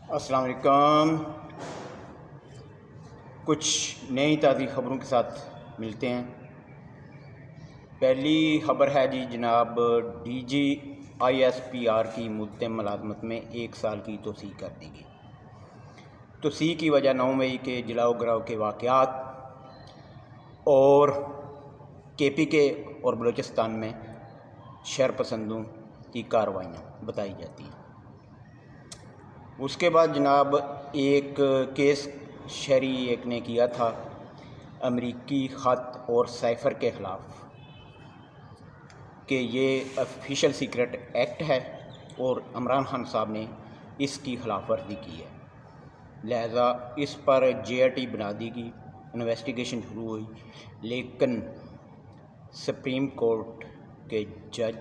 السلام علیکم۔ کچھ نئی تازی خبروں کے ساتھ ملتے ہیں۔ پہلی خبر ہے جناب DGISPR کی مدت ملازمت میں 1 سال کی توسیع کر دی گئی۔ توسیع کی وجہ 9 مئی کے جلاؤ گراؤ کے واقعات اور KPK اور بلوچستان میں شرپسندوں کی کارروائیاں بتائی جاتی ہیں۔ اس کے بعد جناب ایک کیس شہری ایک نے کیا تھا امریکی خط اور سائفر کے خلاف کہ یہ آفیشیل سیکرٹ ایکٹ ہے اور عمران خان صاحب نے اس کی خلاف ورزی کی ہے، لہذا اس پر JRT بنا دی گئی، انویسٹیگیشن شروع ہوئی، لیکن سپریم کورٹ کے جج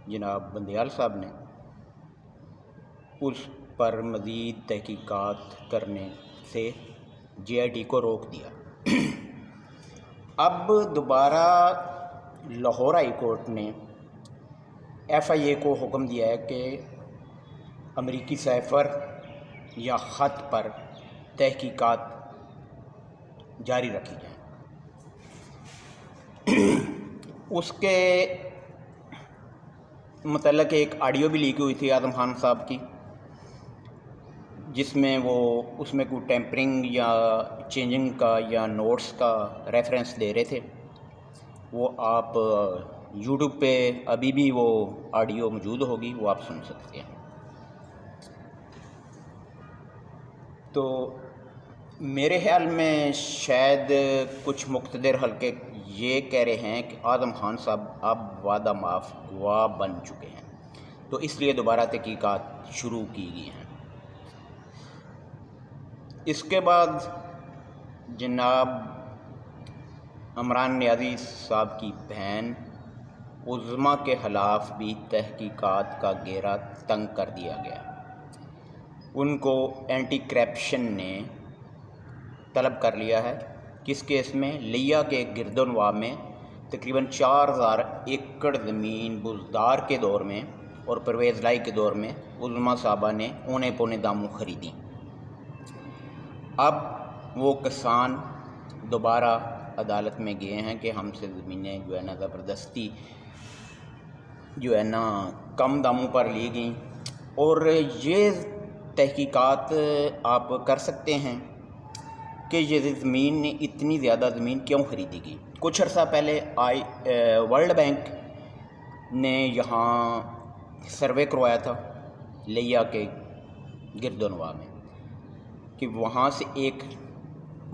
جناب بندیال صاحب نے اس پر مزید تحقیقات کرنے سے JRT کو روک دیا۔ اب دوبارہ لاہور ہائی کورٹ نے FIA کو حکم دیا ہے کہ امریکی سائفر یا خط پر تحقیقات جاری رکھی جائیں۔ اس کے متعلق ایک آڈیو بھی لیک ہوئی تھی اعظم خان صاحب کی، جس میں وہ اس میں کوئی ٹیمپرنگ یا چینجنگ کا یا نوٹس کا ریفرنس دے رہے تھے۔ وہ آپ YouTube پہ ابھی بھی وہ آڈیو موجود ہوگی، وہ آپ سن سکتے ہیں۔ تو میرے خیال میں شاید کچھ مقتدر حلقے یہ کہہ رہے ہیں کہ اعظم خان صاحب اب وعدہ معاف گواہ بن چکے ہیں، تو اس لیے دوبارہ تحقیقات شروع کی گئی ہیں۔ اس کے بعد جناب عمران نیازی صاحب کی بہن عظمیٰ کے خلاف بھی تحقیقات کا گھیرا تنگ کر دیا گیا۔ ان کو اینٹی کرپشن نے طلب کر لیا ہے۔ کس کیس میں؟ لیا کے گردنواہ میں تقریباً 4000 ایکڑ زمین بزدار کے دور میں اور پرویز لائی کے دور میں عظمیٰ صاحبہ نے اونے پونے داموں خریدی۔ اب وہ کسان دوبارہ عدالت میں گئے ہیں کہ ہم سے زمینیں جو ہے نا زبردستی جو ہے نا کم داموں پر لی گئیں، اور یہ تحقیقات آپ کر سکتے ہیں کہ یہ زمین اتنی زیادہ زمین کیوں خریدی گئی۔ کچھ عرصہ پہلے ورلڈ بینک نے یہاں سروے کروایا تھا لیا کے گردنواہ میں کہ وہاں سے ایک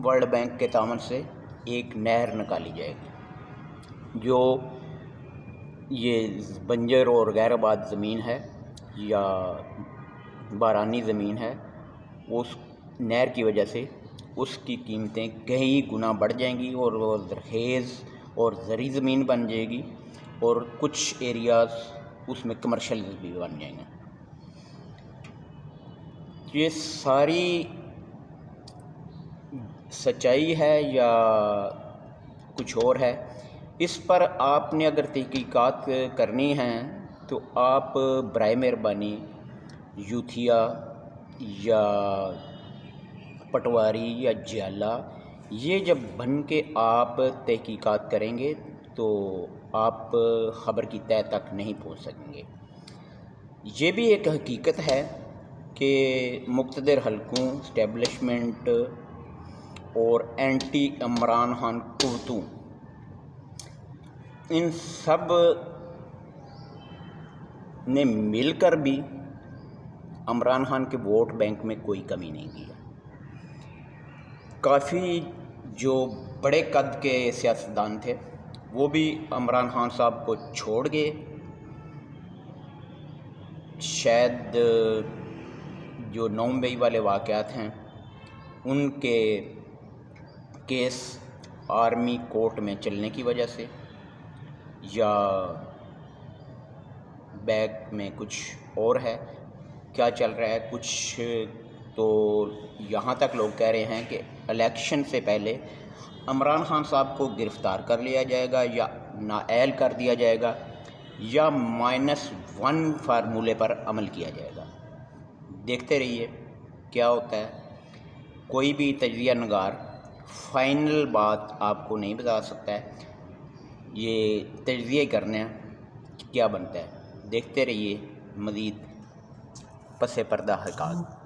ورلڈ بینک کے تعاون سے ایک نہر نکالی جائے گی، جو یہ بنجر اور غیر آباد زمین ہے یا بارانی زمین ہے، اس نہر کی وجہ سے اس کی قیمتیں کئی گنا بڑھ جائیں گی اور وہ زرخیز اور زرعی زمین بن جائے گی، اور کچھ ایریاز اس میں کمرشل بھی بن جائیں گے۔ یہ ساری سچائی ہے یا کچھ اور ہے، اس پر آپ نے اگر تحقیقات کرنی ہیں تو آپ برائے مہربانی یوتھیا یا پٹواری یا جیالہ یہ جب بن کے آپ تحقیقات کریں گے تو آپ خبر کی تہہ تک نہیں پہنچ سکیں گے۔ یہ بھی ایک حقیقت ہے کہ مقتدر حلقوں، اسٹیبلشمنٹ اور اینٹی عمران خان قوتوں، ان سب نے مل کر بھی عمران خان کے ووٹ بینک میں کوئی کمی نہیں کی۔ کافی جو بڑے قد کے سیاستدان تھے وہ بھی عمران خان صاحب کو چھوڑ گئے۔ شاید جو 9 مئی والے واقعات ہیں ان کے کیس آرمی کورٹ میں چلنے کی وجہ سے یا بیک میں کچھ اور ہے، کیا چل رہا ہے، کچھ تو یہاں تک لوگ کہہ رہے ہیں کہ الیکشن سے پہلے عمران خان صاحب کو گرفتار کر لیا جائے گا یا نااہل کر دیا جائے گا یا -1 فارمولے پر عمل کیا جائے گا۔ دیکھتے رہیے کیا ہوتا ہے، کوئی بھی تجزیہ نگار فائنل بات آپ کو نہیں بتا سکتا ہے، یہ تجزیہ کرنا ہے کیا بنتا ہے۔ دیکھتے رہیے مزید پس پردہ حقائق۔